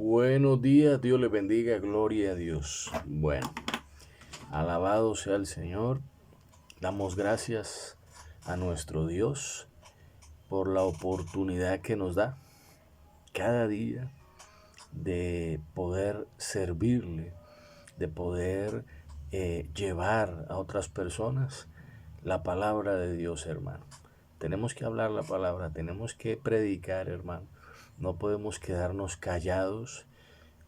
Buenos días, Dios le bendiga, gloria a Dios. Bueno, alabado sea el Señor. Damos gracias a nuestro Dios por la oportunidad que nos da cada día de poder servirle, de poder llevar a otras personas la palabra de Dios, hermano. Tenemos que hablar la palabra, tenemos que predicar, hermano. No podemos quedarnos callados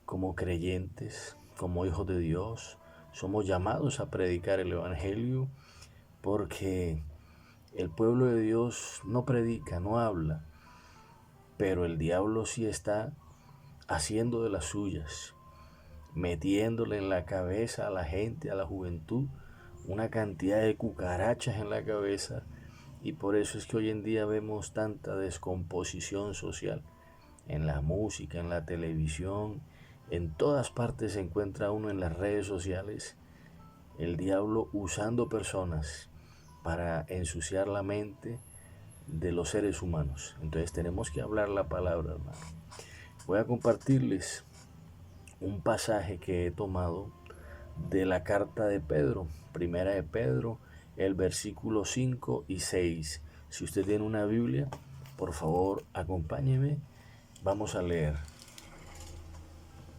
como creyentes, como hijos de Dios. Somos llamados a predicar el Evangelio porque el pueblo de Dios no predica, no habla, pero el diablo sí está haciendo de las suyas, metiéndole en la cabeza a la gente, a la juventud, una cantidad de cucarachas en la cabeza, y por eso es que hoy en día vemos tanta descomposición social en la música, en la televisión, en todas partes se encuentra uno en las redes sociales, el diablo usando personas para ensuciar la mente de los seres humanos. Entonces tenemos que hablar la palabra, hermano. Voy a compartirles un pasaje que he tomado de la carta de Pedro, primera de Pedro, el versículo 5 y 6. Si usted tiene una Biblia, por favor, acompáñeme. Vamos a leer.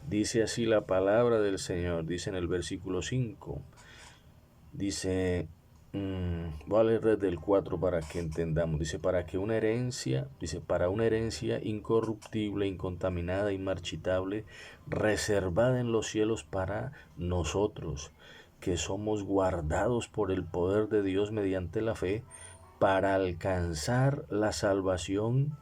Dice así la palabra del Señor, dice en el versículo 5. Dice, voy a leer desde el 4 para que entendamos. Dice, para una herencia incorruptible, incontaminada, inmarchitable, reservada en los cielos para nosotros, que somos guardados por el poder de Dios mediante la fe, para alcanzar la salvación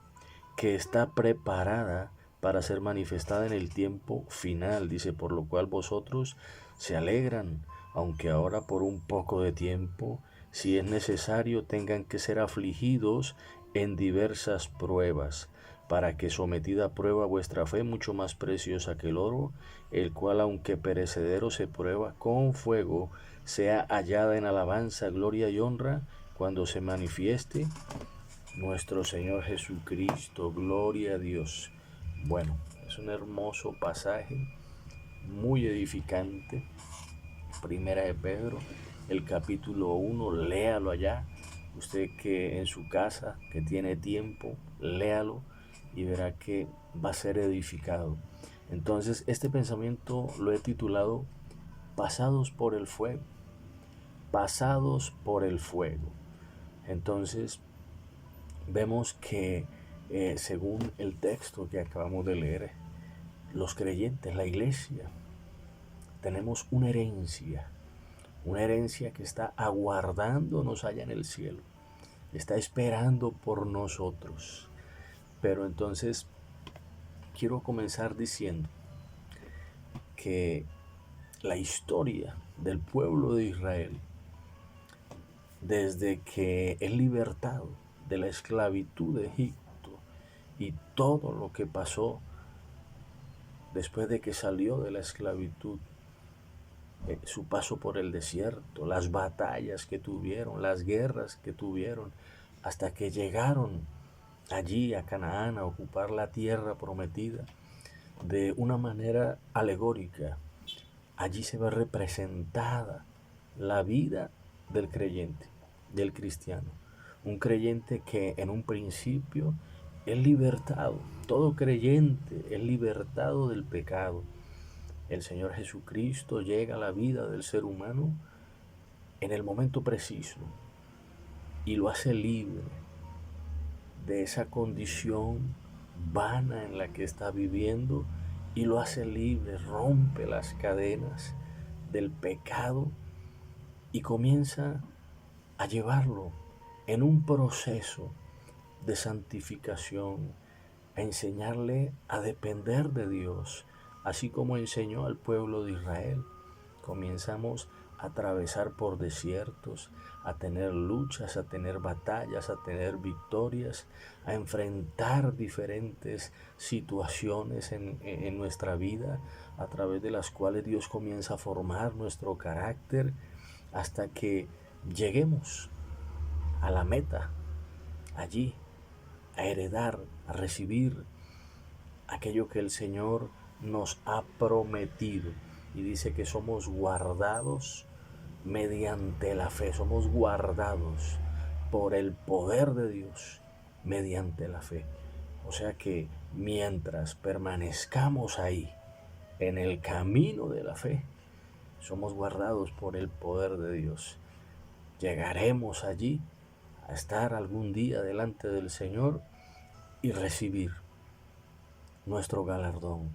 que está preparada para ser manifestada en el tiempo final. Dice, por lo cual vosotros se alegran, aunque ahora por un poco de tiempo, si es necesario, tengan que ser afligidos en diversas pruebas, para que sometida a prueba vuestra fe, mucho más preciosa que el oro, el cual aunque perecedero se prueba con fuego, sea hallada en alabanza, gloria y honra, cuando se manifieste nuestro Señor Jesucristo. Gloria a Dios. Bueno, es un hermoso pasaje, muy edificante. Primera de Pedro, el capítulo 1, léalo allá. Usted que en su casa, que tiene tiempo, léalo y verá que va a ser edificado. Entonces, este pensamiento lo he titulado Pasados por el fuego. Pasados por el fuego. Entonces, vemos que según el texto que acabamos de leer, los creyentes, la iglesia, tenemos una herencia que está aguardándonos allá en el cielo, está esperando por nosotros. Pero entonces quiero comenzar diciendo que la historia del pueblo de Israel, desde que es libertado de la esclavitud de Egipto y todo lo que pasó después de que salió de la esclavitud, su paso por el desierto, las batallas que tuvieron, las guerras que tuvieron, hasta que llegaron allí a Canaán a ocupar la tierra prometida de una manera alegórica. Allí se ve representada la vida del creyente, del cristiano. Un creyente que en un principio es libertado. Todo creyente es libertado del pecado. El Señor Jesucristo llega a la vida del ser humano en el momento preciso y lo hace libre de esa condición vana en la que está viviendo, y lo hace libre, rompe las cadenas del pecado y comienza a llevarlo en un proceso de santificación, a enseñarle a depender de Dios, así como enseñó al pueblo de Israel. Comenzamos a atravesar por desiertos, a tener luchas, a tener batallas, a tener victorias, a enfrentar diferentes situaciones en nuestra vida, a través de las cuales Dios comienza a formar nuestro carácter hasta que lleguemos a la meta, allí, a heredar, a recibir aquello que el Señor nos ha prometido. Y dice que somos guardados mediante la fe, somos guardados por el poder de Dios mediante la fe. O sea que mientras permanezcamos ahí, en el camino de la fe, somos guardados por el poder de Dios. Llegaremos allí a estar algún día delante del Señor y recibir nuestro galardón,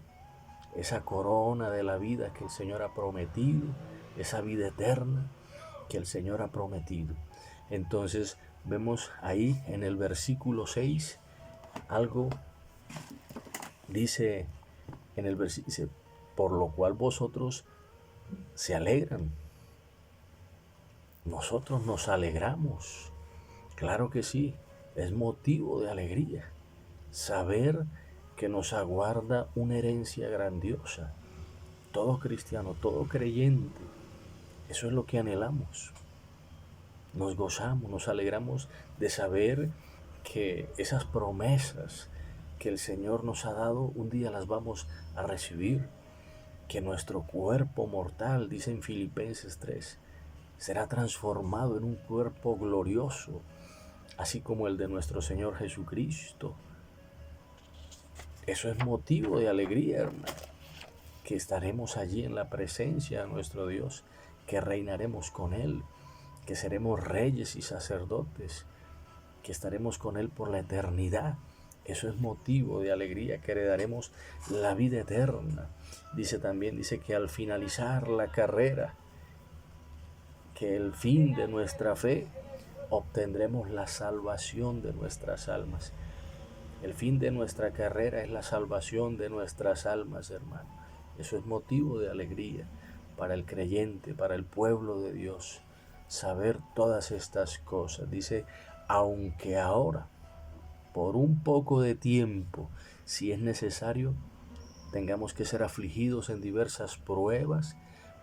esa corona de la vida que el Señor ha prometido, esa vida eterna que el Señor ha prometido. Entonces vemos ahí en el versículo 6 algo, dice en el versículo, dice, por lo cual vosotros se alegran. Nosotros nos alegramos. Claro que sí, es motivo de alegría saber que nos aguarda una herencia grandiosa. Todo cristiano, todo creyente, eso es lo que anhelamos. Nos gozamos, nos alegramos de saber que esas promesas que el Señor nos ha dado, un día las vamos a recibir. Que nuestro cuerpo mortal, dice en Filipenses 3, será transformado en un cuerpo glorioso, así como el de nuestro Señor Jesucristo. Eso es motivo de alegría, hermano, que estaremos allí en la presencia de nuestro Dios, que reinaremos con Él, que seremos reyes y sacerdotes, que estaremos con Él por la eternidad. Eso es motivo de alegría, que heredaremos la vida eterna. Dice que al finalizar la carrera, que el fin de nuestra fe, obtendremos la salvación de nuestras almas. El fin de nuestra carrera es la salvación de nuestras almas, hermano. Eso es motivo de alegría para el creyente, para el pueblo de Dios, saber todas estas cosas. Dice, aunque ahora, por un poco de tiempo, si es necesario, tengamos que ser afligidos en diversas pruebas,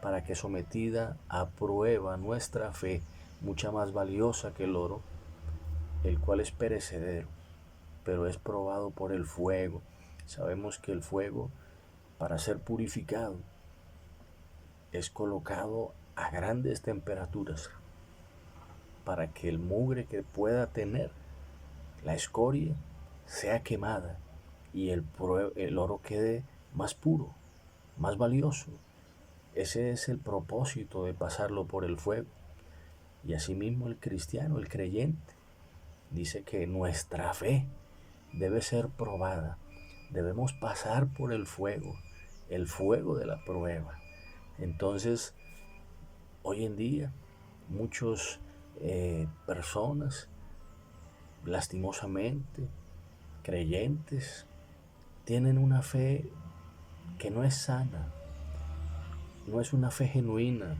para que sometida a prueba nuestra fe, mucha más valiosa que el oro, el cual es perecedero, pero es probado por el fuego. Sabemos que el fuego, para ser purificado, es colocado a grandes temperaturas, para que el mugre que pueda tener, la escoria, sea quemada y el oro quede más puro, más valioso. Ese es el propósito de pasarlo por el fuego. Y asimismo el cristiano, el creyente, dice que nuestra fe debe ser probada. Debemos pasar por el fuego de la prueba. Entonces, hoy en día, muchas personas, lastimosamente, creyentes, tienen una fe que no es sana, no es una fe genuina.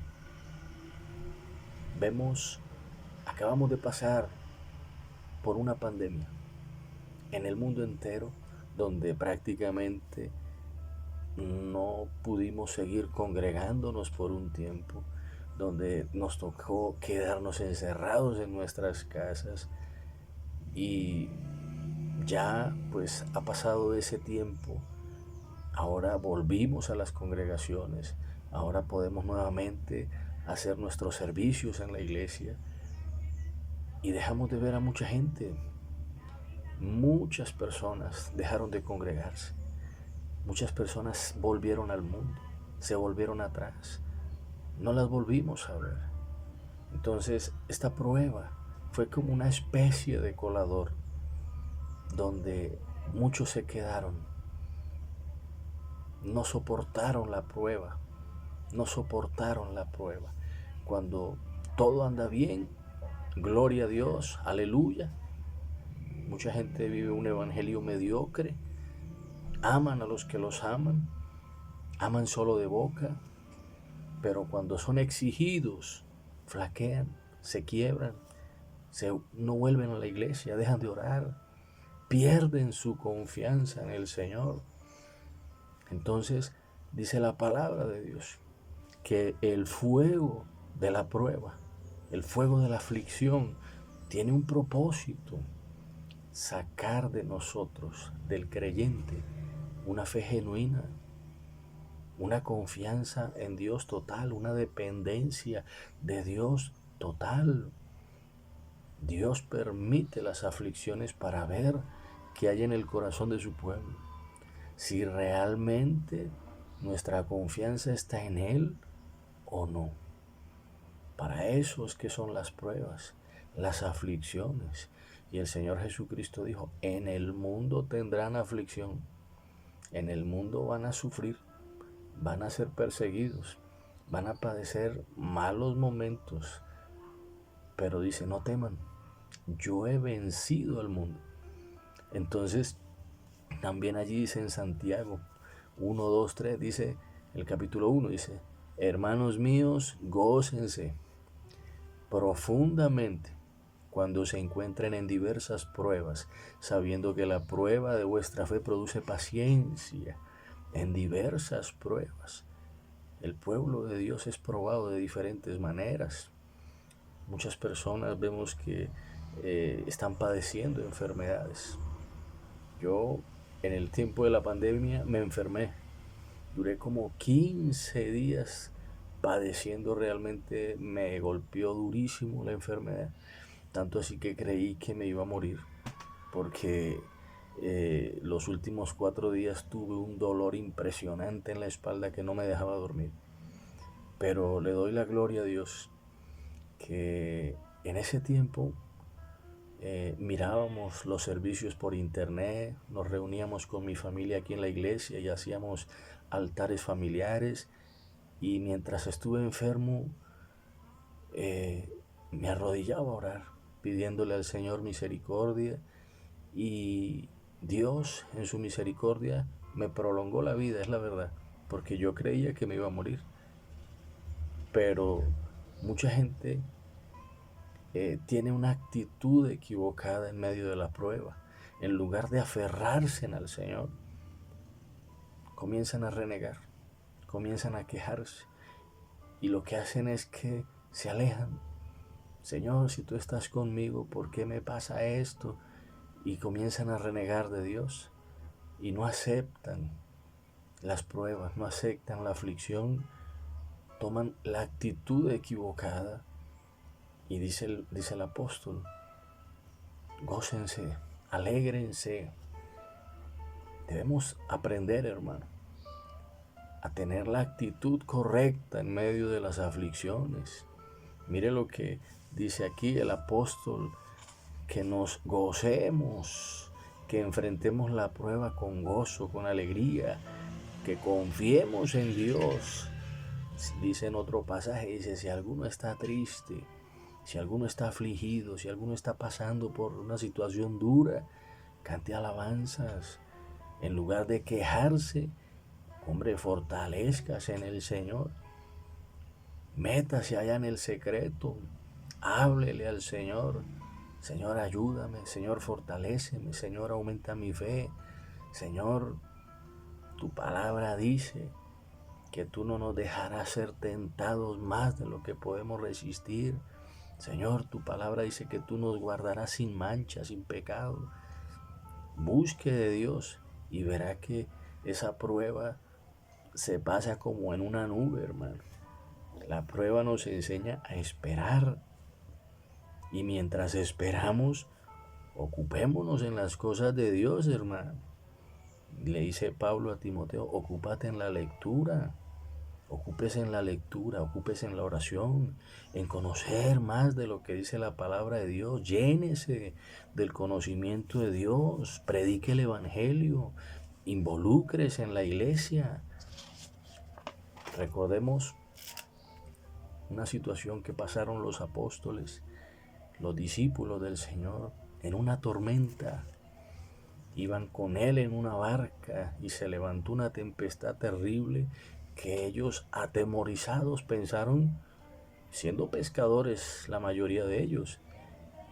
Acabamos de pasar por una pandemia en el mundo entero, donde prácticamente no pudimos seguir congregándonos por un tiempo, donde nos tocó quedarnos encerrados en nuestras casas, y ya pues ha pasado ese tiempo. Ahora volvimos a las congregaciones, ahora podemos nuevamente hacer nuestros servicios en la iglesia, y dejamos de ver a mucha gente. Muchas personas dejaron de congregarse, muchas personas volvieron al mundo, se volvieron atrás, no las volvimos a ver. Entonces esta prueba fue como una especie de colador, donde muchos se quedaron, no soportaron la prueba, Cuando todo anda bien, gloria a Dios, aleluya. Mucha gente vive un evangelio mediocre, aman a los que los aman solo de boca, pero cuando son exigidos, flaquean, se quiebran, no vuelven a la iglesia, dejan de orar, pierden su confianza en el Señor. Entonces, dice la palabra de Dios, que el fuego de la prueba, el fuego de la aflicción, tiene un propósito: sacar de nosotros, del creyente, una fe genuina, una confianza en Dios total, una dependencia de Dios total. Dios permite las aflicciones para ver qué hay en el corazón de su pueblo. Si realmente nuestra confianza está en Él o no. Para eso es que son las pruebas, las aflicciones. Y el Señor Jesucristo dijo, en el mundo tendrán aflicción, en el mundo van a sufrir, van a ser perseguidos, van a padecer malos momentos. Pero dice, no teman, yo he vencido al mundo. Entonces, también allí dice en Santiago 1, 2, 3, dice, el capítulo 1 dice, hermanos míos, gócense profundamente cuando se encuentren en diversas pruebas, sabiendo que la prueba de vuestra fe produce paciencia. En diversas pruebas. El pueblo de Dios es probado de diferentes maneras. Muchas personas vemos que están padeciendo enfermedades. Yo en el tiempo de la pandemia me enfermé. Duré como 15 días padeciendo, realmente me golpeó durísimo la enfermedad. Tanto así que creí que me iba a morir, porque los últimos 4 días tuve un dolor impresionante en la espalda que no me dejaba dormir. Pero le doy la gloria a Dios que en ese tiempo mirábamos los servicios por internet, nos reuníamos con mi familia aquí en la iglesia y hacíamos altares familiares, y mientras estuve enfermo me arrodillaba a orar pidiéndole al Señor misericordia, y Dios en su misericordia me prolongó la vida, es la verdad, porque yo creía que me iba a morir. Pero mucha gente tiene una actitud equivocada en medio de la prueba. En lugar de aferrarse al Señor, comienzan a renegar, comienzan a quejarse, y lo que hacen es que se alejan. Señor, si tú estás conmigo, ¿por qué me pasa esto? Y comienzan a renegar de Dios y no aceptan las pruebas, no aceptan la aflicción, toman la actitud equivocada. Y dice el apóstol, gócense, alégrense. Debemos aprender, hermano, a tener la actitud correcta en medio de las aflicciones. Mire lo que dice aquí el apóstol, que nos gocemos, que enfrentemos la prueba con gozo, con alegría, que confiemos en Dios. Dice en otro pasaje, dice, si alguno está triste, si alguno está afligido, si alguno está pasando por una situación dura, cante alabanzas. En lugar de quejarse, hombre, fortalezcase en el Señor. Métase allá en el secreto, háblele al Señor. Señor, ayúdame, Señor, fortaléceme, Señor, aumenta mi fe. Señor, tu palabra dice que tú no nos dejarás ser tentados más de lo que podemos resistir. Señor, tu palabra dice que tú nos guardarás sin mancha, sin pecado. Busque de Dios y verá que esa prueba se pasa como en una nube, hermano. La prueba nos enseña a esperar, y mientras esperamos, ocupémonos en las cosas de Dios, hermano. Le dice Pablo a Timoteo, ocúpate en la lectura, ocúpese en la lectura, ocúpese en la oración, en conocer más de lo que dice la palabra de Dios. Llénese del conocimiento de Dios, predique el evangelio, involúcrese en la iglesia. Recordemos una situación que pasaron los apóstoles, los discípulos del Señor, en una tormenta. Iban con él en una barca y se levantó una tempestad terrible que ellos, atemorizados, pensaron, siendo pescadores la mayoría de ellos,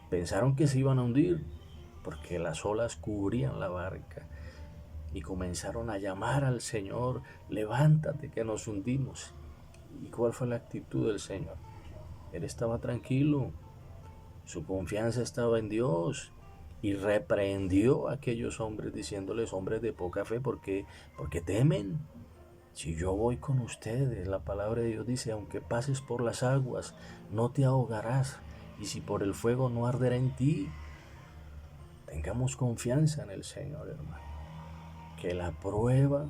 pensaron que se iban a hundir porque las olas cubrían la barca, y comenzaron a llamar al Señor, levántate que nos hundimos. ¿Y cuál fue la actitud del Señor? Él estaba tranquilo, su confianza estaba en Dios, y reprendió a aquellos hombres diciéndoles, hombres de poca fe, porque temen. Si yo voy con ustedes, la palabra de Dios dice, aunque pases por las aguas, no te ahogarás. Y si por el fuego no arderá en ti, tengamos confianza en el Señor, hermano. Que la prueba,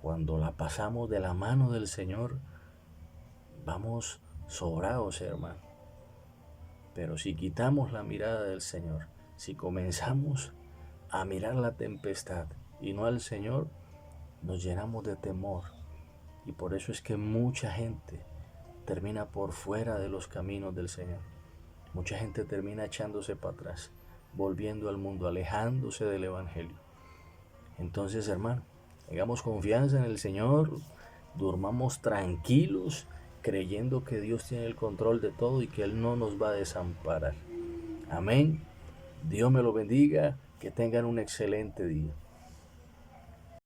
cuando la pasamos de la mano del Señor, vamos sobrados, hermano. Pero si quitamos la mirada del Señor, si comenzamos a mirar la tempestad y no al Señor, nos llenamos de temor. Y por eso es que mucha gente termina por fuera de los caminos del Señor. Mucha gente termina echándose para atrás, volviendo al mundo, alejándose del Evangelio. Entonces, hermano, tengamos confianza en el Señor, durmamos tranquilos, creyendo que Dios tiene el control de todo y que Él no nos va a desamparar. Amén. Dios me lo bendiga, que tengan un excelente día.